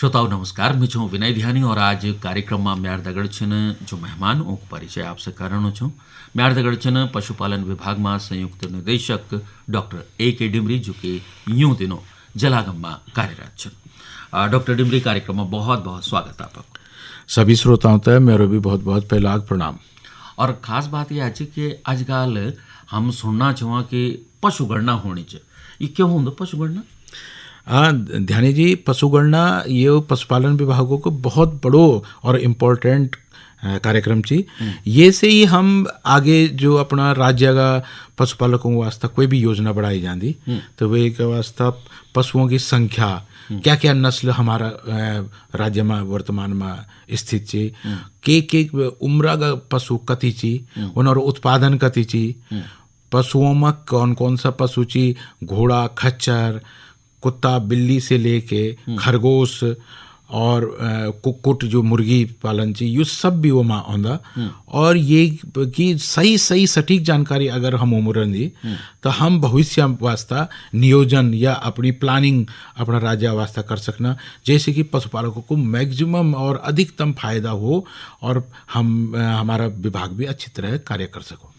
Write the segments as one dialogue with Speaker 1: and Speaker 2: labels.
Speaker 1: श्रोताओं नमस्कार, मैं छूँ विनय ध्यानी और आज कार्यक्रम में म्यार दगड़ छन जो मेहमान ऊँक परिचय आपसे करणो छूँ। म्यार दगड़ छन पशुपालन विभाग में संयुक्त निदेशक डॉक्टर A.K. डिमरी जो कि यूं दिनों जलागम में कार्यरत छन। डॉक्टर डिमरी कार्यक्रम में बहुत बहुत स्वागत आपका।
Speaker 2: सभी श्रोताओं तक मेरा भी बहुत बहुत पहलाग प्रणाम।
Speaker 1: और खास बात यह है कि आजकल हम सुनना चाहें कि पशुगणना होनी चाहिए। ये क्यों होंगे पशुगणना?
Speaker 2: हाँ ध्यानी जी, पशुगणना ये पशुपालन विभागों को बहुत बड़ो और इम्पोर्टेंट कार्यक्रम थी। ये से ही हम आगे जो अपना राज्य का पशुपालकों वास्ता कोई भी योजना बढ़ाई जाती तो वे के वास्ता पशुओं की संख्या क्या क्या नस्ल हमारा राज्य में वर्तमान में स्थित ची के उम्र का पशु कति ची उनर उत्पादन कति ची पशुओं में कौन कौन सा पशु ची घोड़ा खच्चर कुत्ता बिल्ली से लेके खरगोश और कुक्कुट जो मुर्गी पालन ची ये सब भी वो माँ आंदा और ये कि सही सटीक जानकारी अगर हम उमरन दी तो हम भविष्य वास्ता नियोजन या अपनी प्लानिंग अपना राज्य वास्ता कर सकना, जैसे कि पशुपालकों को मैक्सिमम और अधिकतम फायदा हो और हम हमारा विभाग भी अच्छी तरह कार्य कर सको।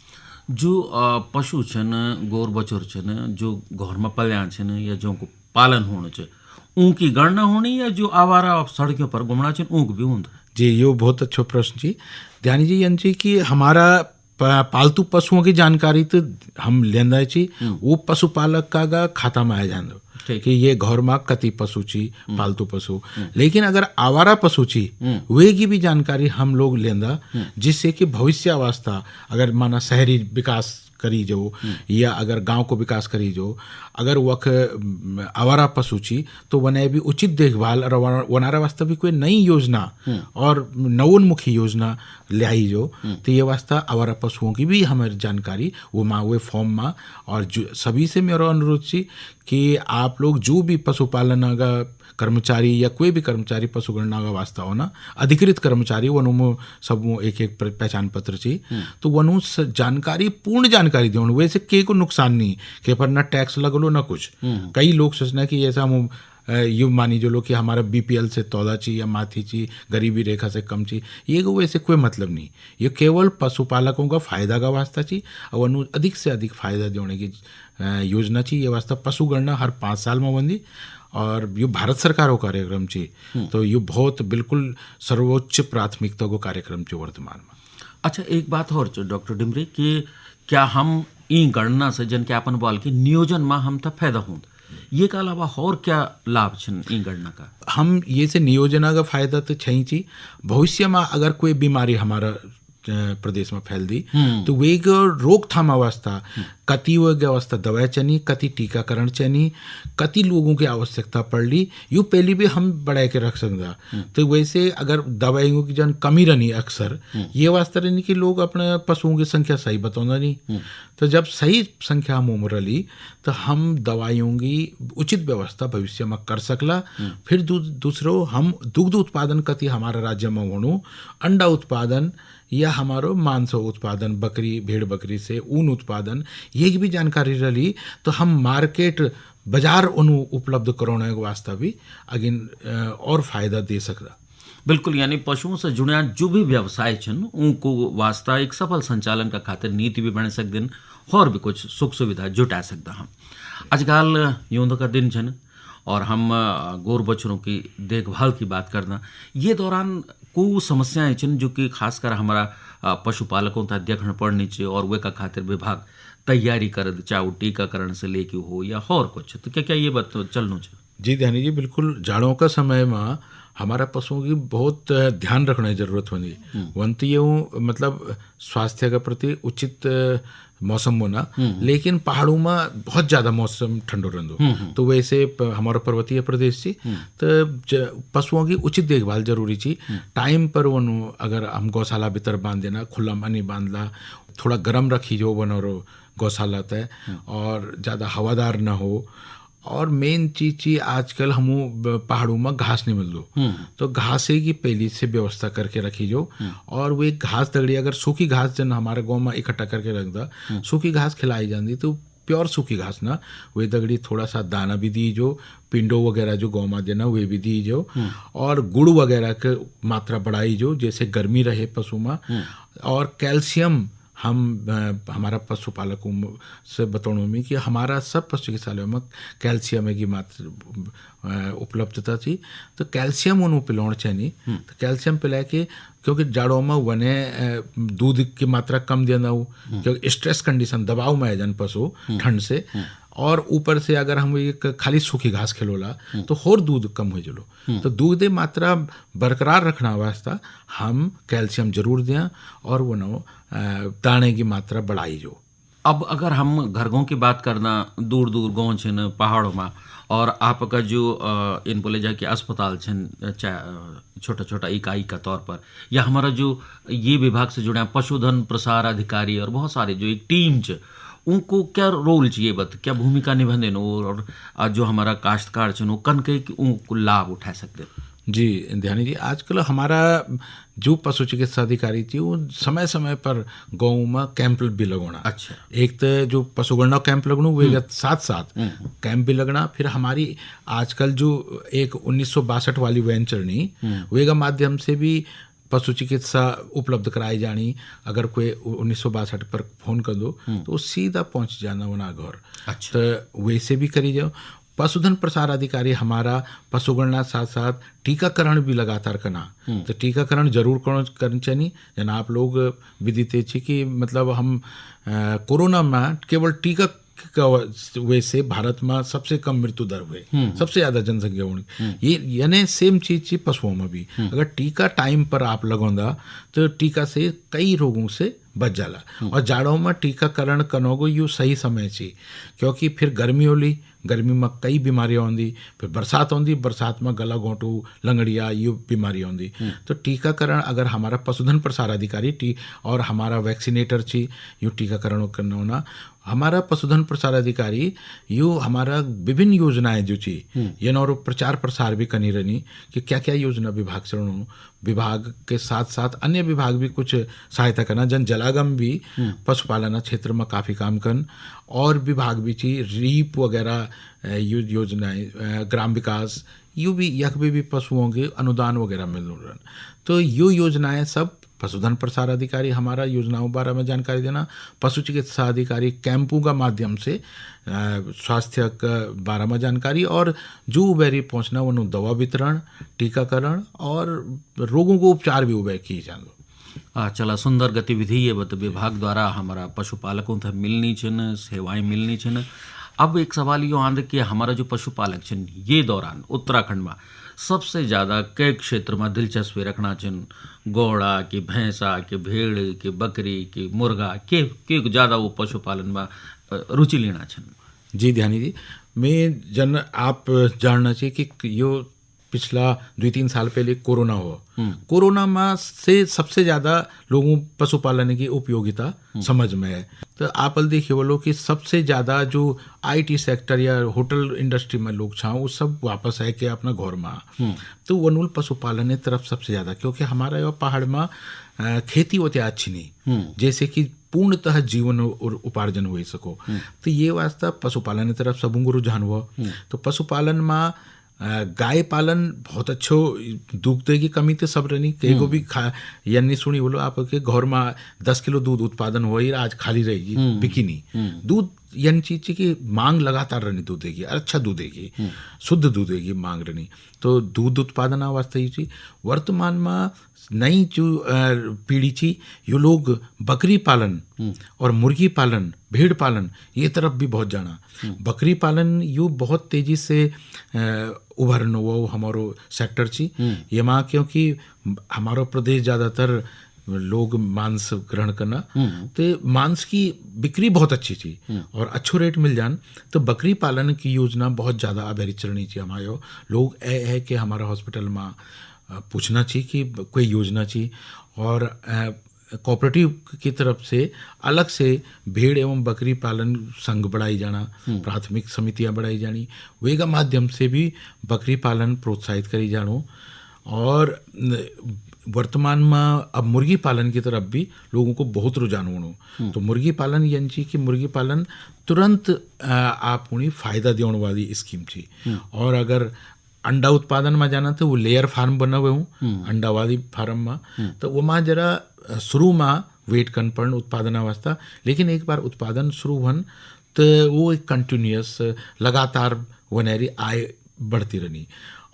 Speaker 1: जो पशु छन गोर बचोर छन जो घर में पल्या छन या जो को पालन होना चाहिए उनकी गणना होनी या जो आवारा सड़कों पर घूमना चाहिए ऊँक भी होता? जी
Speaker 2: ये बहुत अच्छा प्रश्न जी ध्यानी जी। यानी जी कि हमारा पालतू पशुओं की जानकारी तो हम लेंदा छी वो पशुपालक का खाता में आ जाए कि ये घर में कति पशु छी पालतू पशु, लेकिन अगर आवारा पशु छी वे की भी जानकारी हम लोग लेंदा जिससे कि भविष्य वास्ता अगर माना शहरी विकास करी जो या अगर गांव को विकास करी जो अगर वह आवारा पशु छी तो वने भी उचित देखभाल और वनारा वास्ता भी कोई नई योजना और नवोन्मुखी योजना ले आई जो तो ये वास्ता आवारा पशुओं की भी हमारी जानकारी वो माँ वे फॉर्म में। और जो सभी से मेरा अनुरोध छी कि आप लोग जो भी पशुपालन का कर्मचारी या कोई भी कर्मचारी पशुगणना का वास्ता हो ना अधिकृत कर्मचारी वनु सब एक पहचान पत्र ची तो वनु जानकारी पूर्ण जानकारी दे वैसे के को नुकसान नहीं के पर ना टैक्स लगलो ना कुछ। कई लोग सोचना कि ऐसा हम यू मानी जो लोग कि हमारा BPL से तौदा ची या माथी ची गरीबी रेखा से कम ची ये को वैसे कोई मतलब नहीं, ये केवल पशुपालकों का फायदा का वास्ता ची और वनु अधिक से अधिक फायदा देने की योजना ची। ये वास्ता पशुगणना हर 5 साल में बंदी और ये भारत सरकार को कार्यक्रम ची तो ये बहुत बिल्कुल सर्वोच्च प्राथमिकता को कार्यक्रम ची वर्तमान में।
Speaker 1: अच्छा एक बात और डॉक्टर डिमरी कि क्या हम ई गणना से जन के अपन बोल की नियोजन में हम तब फायदा हों ये के अलावा और क्या लाभ छन ई गणना का? हम
Speaker 2: ये से नियोजना का फायदा तो छही छी भविष्य में अगर कोई बीमारी हमारा प्रदेश में फैल दी तो वे रोकथाम अवस्था कति वो अवस्था दवाई चनी कति टीकाकरण चनी कति लोगों की आवश्यकता पड़ ली यू पहली भी हम बढ़ा के रख सकता। तो वैसे अगर दवाइयों की जन कमी रहनी अक्सर ये वास्ता रहनी कि लोग अपने पशुओं की संख्या सही बताना नहीं तो जब सही संख्या हम उम्र ली तो हम दवाइयों की उचित व्यवस्था भविष्य में कर सकला। फिर दूसरों हम दुग्ध उत्पादन कति हमारा राज्य में होनो अंडा उत्पादन या हमारो मांस उत्पादन बकरी भेड़ बकरी से ऊन उत्पादन ये भी जानकारी रही तो हम मार्केट बाजार उन्हें उपलब्ध कराने के वास्ता भी अगिन और फायदा दे सकता।
Speaker 1: बिल्कुल, यानी पशुओं से जुड़े जो भी व्यवसाय छन उनको वास्ता एक सफल संचालन का खातिर नीति भी बन सकते और भी कुछ सुख सुविधा जुटा सकता। हम आजकल यूं का दिन छन और हम गोर बछड़ों की देखभाल की बात करना ये दौरान को समस्याएं छन जो कि खासकर हमारा पशुपालकों तक देखना पड़नी चाहिए और वे का खातिर विभाग तैयारी कर चाहे टीकाकरण से लेके हो या और कुछ तो क्या क्या ये बात चलना चाहिए?
Speaker 2: जी ध्यानी जी बिल्कुल, जाड़ों का समय में हमारा पशुओं की बहुत ध्यान रखने की जरूरत होती वंत ये मतलब स्वास्थ्य के प्रति उचित मौसम होना, लेकिन पहाड़ों में बहुत ज़्यादा मौसम ठंडो रहंदो तो वैसे हमारा पर्वतीय प्रदेश ची तो पशुओं की उचित देखभाल जरूरी ची। टाइम पर वनु अगर हम गौशाला भीतर बांध देना खुला में नहीं बांधला थोड़ा गर्म रखी जो बनो गौशाला तय और ज़्यादा हवादार ना हो और मेन चीज आजकल हम पहाड़ों में घास नहीं मिल दो तो घासे की पहली से व्यवस्था करके रखी जो और वो एक घास तगड़ी अगर सूखी घास जन हमारे गांव में इकट्ठा करके रख दा सूखी घास खिलाई जाती तो प्योर सूखी घास ना, वे दगड़ी थोड़ा सा दाना भी दी जो, पिंडो वगैरह जो गौ माँ देना वे भी दी जो, और गुड़ वगैरह के मात्रा बढ़ाई जो, जैसे गर्मी रहे पशु में। और कैल्शियम हमारा पशुपालकों से बताने में कि हमारा सब पशु चिकित्सालयों में कैल्शियम की मात्रा उपलब्धता थी, तो कैल्शियम उन्होंने पिलाना चाहिए। तो कैल्शियम पिला के, क्योंकि जाड़ों में वने दूध की मात्रा कम देना हो, क्योंकि स्ट्रेस कंडीशन दबाव में है जन पशु ठंड से, और ऊपर से अगर हम एक खाली सूखी घास खिलोला तो और दूध कम हो जलो। तो दूध मात्रा बरकरार रखना वास्ता हम कैल्शियम जरूर दें, और वो न दाने की मात्रा बढ़ाई जो।
Speaker 1: अब अगर हम घरगों की बात करना, दूर दूर गाँव छन पहाड़ों में, और आपका जो इन बोले जाए कि अस्पताल छन छोटा छोटा इकाई का तौर पर, या हमारा जो ये विभाग से जुड़ा पशुधन प्रसार अधिकारी और बहुत सारे जो एक टीम छ, उनको क्या रोल चाहिए, बत क्या भूमिका निभाने और जो हमारा काश्तकार छन वो कन के उनको लाभ उठा सकते?
Speaker 2: जी ध्यानी जी, आजकल हमारा जो पशु चिकित्सा अधिकारी थी वो समय समय पर गाँव में कैंप भी लगवाना।
Speaker 1: अच्छा।
Speaker 2: एक तो जो पशुगणना कैंप लगना वे साथ साथ कैंप भी लगना, फिर हमारी आजकल जो एक 1962 वाली वैन चलनी, वे का माध्यम से भी पशु चिकित्सा उपलब्ध कराई जानी। अगर कोई 1962 पर फोन कर दो तो सीधा पहुंच जाना वना घर।
Speaker 1: अच्छा।
Speaker 2: तो वैसे भी करी जाओ। पशुधन प्रसार अधिकारी हमारा पशुगणना साथ साथ टीकाकरण भी लगातार करना, तो टीकाकरण जरूर करना चाहिए। जना आप लोग विदित है कि मतलब हम कोरोना में केवल टीका का वजह से भारत में सबसे कम मृत्यु दर हुए, सबसे ज्यादा जनसंख्या होने, ये यानी सेम चीज पशुओं में भी अगर टीका टाइम पर आप लगोंदा तो टीका से कई रोगों से बच जाला। और जाड़ों में टीकाकरण करोगे यू सही समय से, क्योंकि फिर गर्मी होली, गर्मी में कई बीमारियां होंगी, फिर बरसात होंगी, बरसात में गला घोंटू लंगड़िया ये बीमारी होंगी। तो टीकाकरण अगर हमारा पशुधन प्रसार अधिकारी और हमारा वैक्सीनेटर छी यू टीकाकरण करना होना, हमारा पशुधन प्रसार अधिकारी यू हमारा विभिन्न योजनाएं जो ची ये और प्रचार प्रसार भी करनी रहनी कि क्या क्या योजना विभाग से विभाग के साथ साथ अन्य विभाग भी कुछ सहायता करना। जन जलागम भी पशुपालन क्षेत्र में काफ़ी काम करन, और विभाग भी ची रीप वगैरह योजनाएं, ग्राम विकास यू भी यख भी पशुओं के अनुदान वगैरह मिल रहा। तो यो योजनाएं सब पशुधन प्रसार अधिकारी हमारा योजनाओं बारे में जानकारी देना, पशु चिकित्सा अधिकारी कैंपों का माध्यम से स्वास्थ्य का बारे में जानकारी, और जो उबेरी पहुंचना वो दवा वितरण, टीकाकरण और रोगों को उपचार भी उबेर की जाए।
Speaker 1: चला सुंदर गतिविधि ये बत विभाग द्वारा हमारा पशुपालकों तक मिलनी छन, सेवाएं मिलनी छन। अब एक सवाल यो आंद कि हमारा जो पशुपालक छन ये दौरान उत्तराखंड में सबसे ज़्यादा कई क्षेत्र में दिलचस्पी रखना छन, घोड़ा की, भैंसा की, भेड़ की, बकरी की, मुर्गा के ज़्यादा वो पशुपालन में रुचि लेना छन?
Speaker 2: जी ध्यानी जी, मैं जन आप जानना चाहिए कि यो पिछला 2-3 साल पहले कोरोना हुआ, कोरोना में से सबसे ज़्यादा लोगों पशुपालन की उपयोगिता समझ में है। तो आप देखिए बोलो कि सबसे ज़्यादा जो IT सेक्टर या होटल इंडस्ट्री में लोग छा वो सब वापस है कि अपना घर में, तो वनूल पशुपालन की तरफ सबसे ज़्यादा, क्योंकि हमारा यहाँ पहाड़ में खेती होती अच्छी नहीं, जैसे कि पूर्णतः जीवन और उपार्जन हो सको, तो ये वास्ता पशुपालन की तरफ सबको रुझान हुआ। तो पशुपालन में गाय पालन बहुत अच्छो, दूध की कमी तो सब रहनी, कहीं को भी यानी सुनी बोलो आपके घर में 10 किलो दूध उत्पादन हो आज खाली रहेगी, बिकी नहीं। दूध यानी चीज की मांग लगातार रहनी दूध की, अच्छा दूध की, शुद्ध दूध की मांग रहनी, तो दूध उत्पादन वास्ते ही चीज। वर्तमान में नई जो पीढ़ी थी ये लोग बकरी पालन और मुर्गी पालन, भेड़ पालन ये तरफ भी बहुत जाना। बकरी पालन यू बहुत तेजी से उभरन वो हमारो सेक्टर छी ये माँ, क्योंकि हमारो प्रदेश ज़्यादातर लोग मांस ग्रहण करना, तो मांस की बिक्री बहुत अच्छी थी और अच्छो रेट मिल जान, तो बकरी पालन की योजना बहुत ज़्यादा अभेरी चलनी चाहिए। हमारे लोग है कि हमारा हॉस्पिटल में पूछना चाहिए कि कोई योजना चाहिए, और कोऑपरेटिव की तरफ से अलग से भेड़ एवं बकरी पालन संघ बढ़ाई जाना, प्राथमिक समितियां बढ़ाई जानी, वे का माध्यम से भी बकरी पालन प्रोत्साहित करी जानो। और वर्तमान में अब मुर्गी पालन की तरफ भी लोगों को बहुत रुझान होनो। तो मुर्गी पालन यानी कि मुर्गी पालन तुरंत आप उन्हें फायदा देने वाली स्कीम थी। और अगर अंडा उत्पादन में जाना तो वो लेयर फार्म बना हुए हूँ अंडा वाली फार्म में, तो वो माँ जरा शुरू में वेट करन पड़न उत्पादन वास्ता, लेकिन एक बार उत्पादन शुरू हुन तो वो एक कंटिन्यूस लगातार वनेरी आय बढ़ती रहनी।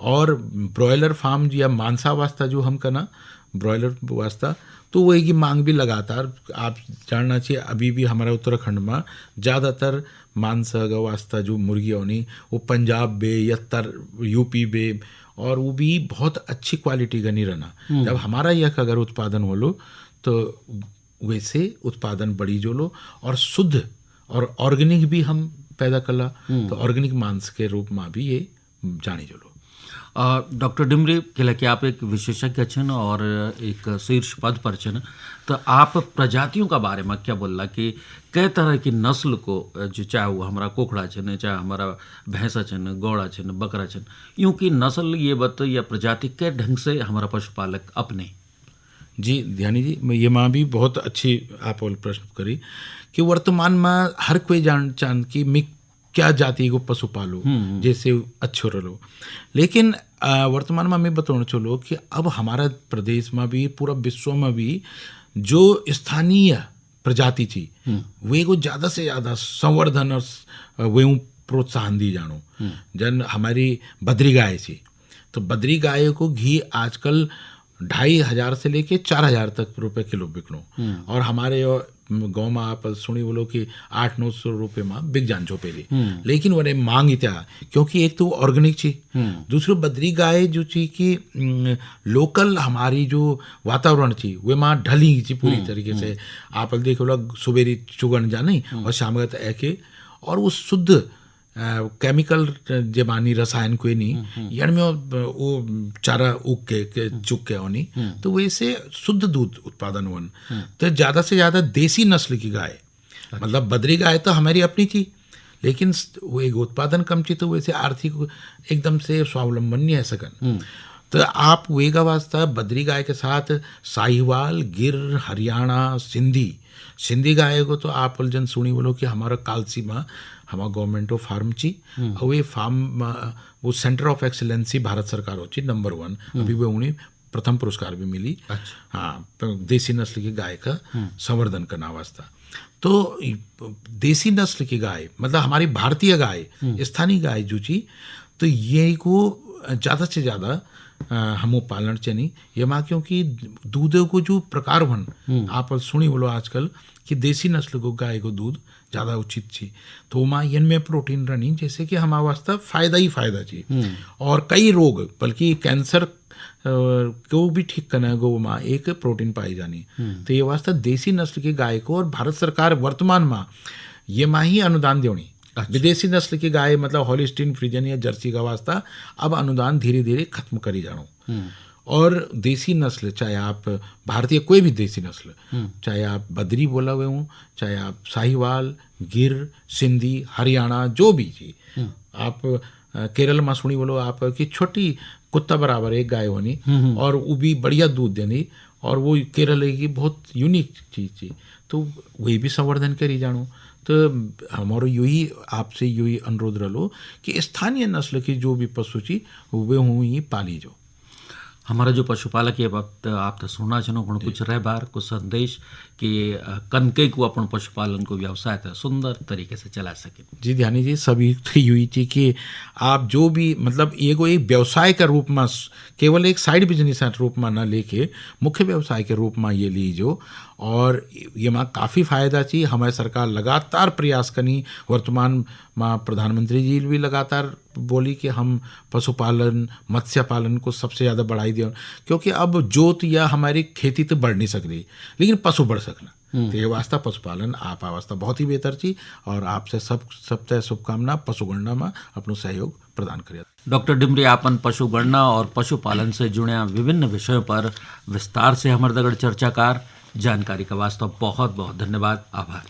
Speaker 2: और ब्रॉयलर फार्म या मांसा वास्ता जो हम करना ब्रॉयलर वास्ता, तो वो एक मांग भी लगातार आप जानना चाहिए। अभी भी हमारा उत्तराखंड में ज़्यादातर मांस का वास्ता जो मुर्गी होनी वो पंजाब बे यत्तर यूपी बे, और वो भी बहुत अच्छी क्वालिटी का नहीं रहना। जब हमारा यह अगर उत्पादन हो लो तो वैसे उत्पादन बढ़ी जो लो और शुद्ध और ऑर्गेनिक भी हम पैदा करला, तो ऑर्गेनिक मांस के रूप में भी ये जानी जो लो।
Speaker 1: डॉक्टर डिमरी केला कि आप एक विशेषज्ञ छन और एक शीर्ष पद पर छन, तो आप प्रजातियों का बारे में क्या बोलला कि कई तरह की नस्ल को जो चाहे वो हमारा कोखड़ा छन, चाहे हमारा भैंसा छन, गौड़ा छन, बकरा छन, यूँ की नस्ल ये बत या प्रजाति के ढंग से हमारा पशुपालक अपने।
Speaker 2: जी ध्यानी जी, मैं ये माँ भी बहुत अच्छी आप प्रश्न करी कि वर्तमान में हर कोई जान कि मैं क्या जाति को पशु पालो जैसे अच्छो रहो। लेकिन वर्तमान में मैं बताना चलो कि अब हमारा प्रदेश में भी पूरा विश्व में भी जो स्थानीय प्रजाति थी वे को ज़्यादा से ज़्यादा संवर्धन और वे प्रोत्साहन दी जानो। जन हमारी बद्री गाय थी, तो बद्री गाय को घी आजकल 2,500 से लेके 4,000 तक रुपए किलो बिकनो। और हमारे गाँव में आप सुनी बोलो कि 800-900 रुपये में बिक जान चौपेली। लेकिन वो मांग इतना क्योंकि एक तो वो ऑर्गेनिक थी, दूसरी बद्री गाय जो थी कि लोकल हमारी जो वातावरण थी वे माँ ढली थी पूरी तरीके से। आप देखो लोग सुबेरी चुगन जाने और शाम के, और वो शुद्ध केमिकल जबानी रसायन कोई नहीं यार में वो चारा उग के चुग के होनी, तो वैसे शुद्ध दूध उत्पादन वन। तो ज़्यादा से ज़्यादा देसी नस्ल की गाय, मतलब बद्री गाय तो हमारी अपनी थी, लेकिन वो एक उत्पादन कम थी, तो वैसे आर्थिक एकदम से स्वावलंबन नहीं है सकन। तो आप वे का वास्ता बद्री गाय के साथ साहिवाल, गिर, हरियाणा, सिंधी गाय को तो आप जन सुनी बोलो कि हमारा कालसी में हमारा गवर्नमेंट ऑफ फार्म ची, और ये फार्म वो सेंटर ऑफ एक्सीलेंसी भारत सरकार होची नंबर 1, अभी वो उन्हें प्रथम पुरस्कार भी मिली। अच्छा। हाँ, तो देसी नस्ल की गाय का संवर्धन करना वास्ता। तो देसी नस्ल की गाय मतलब हमारी भारतीय गाय, स्थानीय गाय जो ची, तो ये को ज़्यादा से ज़्यादा हमो पालन चाहिए ये माँ, क्योंकि दूध को जो प्रकार बन आप सुनी बोलो आजकल कि देसी नस्ल को गाय को दूध ज़्यादा उचित छी, तो माँ इनमें प्रोटीन रनी जैसे कि हमारे वास्ता फ़ायदा ही फ़ायदा छी। और कई रोग बल्कि कैंसर को भी ठीक करना है गो माँ एक प्रोटीन पाई जानी। तो ये वास्ता देसी नस्ल की गाय को, और भारत सरकार वर्तमान में ये माँ ही अनुदान देनी। विदेशी नस्ल की गाय मतलब हॉलिस्टीन, फ्रीजन या जर्सी का वास्ता अब अनुदान धीरे धीरे खत्म करी जानो। और देसी नस्ल चाहे आप भारतीय कोई भी देसी नस्ल, चाहे आप बद्री बोला हुए हों, चाहे आप साहिवाल, गिर, सिंधी, हरियाणा, जो भी जी आप केरल में सुनी बोलो आप कि छोटी कुत्ता बराबर एक गाय होनी और वो भी बढ़िया दूध देनी, और वो केरल की बहुत यूनिक चीज़ थी, तो वही भी संवर्धन करी जानो। तो हमारो यही आपसे यही अनुरोध रहो कि स्थानीय नस्ल की जो भी पशु छी वे हूँ ही पाली जो।
Speaker 1: हमारा जो पशुपालक ये वक्त आप तो सुनना चाहो कुछ रह बार कुछ संदेश कि कनके को अपन पशुपालन को व्यवसाय था सुंदर तरीके से चला सके।
Speaker 2: जी ध्यानी जी, सभी हुई थी कि आप जो भी मतलब ये को एक व्यवसाय के रूप में, केवल एक साइड बिजनेस के रूप में न लेके मुख्य व्यवसाय के रूप में ये लीजो, और ये माँ काफ़ी फ़ायदा थी। हमारी सरकार लगातार प्रयास करनी, वर्तमान माँ प्रधानमंत्री जी भी लगातार बोली कि हम पशुपालन, मत्स्य पालन को सबसे ज़्यादा बढ़ाई दिया, क्योंकि अब जोत या हमारी खेती तो बढ़ नहीं सकती लेकिन पशु बढ़ सकना। तो ये वास्ता पशुपालन आप वास्ता बहुत ही बेहतर थी, और आपसे सबसे शुभकामना पशुगणना में अपनो सहयोग प्रदान करिए।
Speaker 1: डॉक्टर डिमरी आपन पशुगणना और पशुपालन से जुड़े विभिन्न विषयों पर विस्तार से हमारे दगड़ चर्चाकार जानकारी का वास्ता बहुत बहुत धन्यवाद, आभार।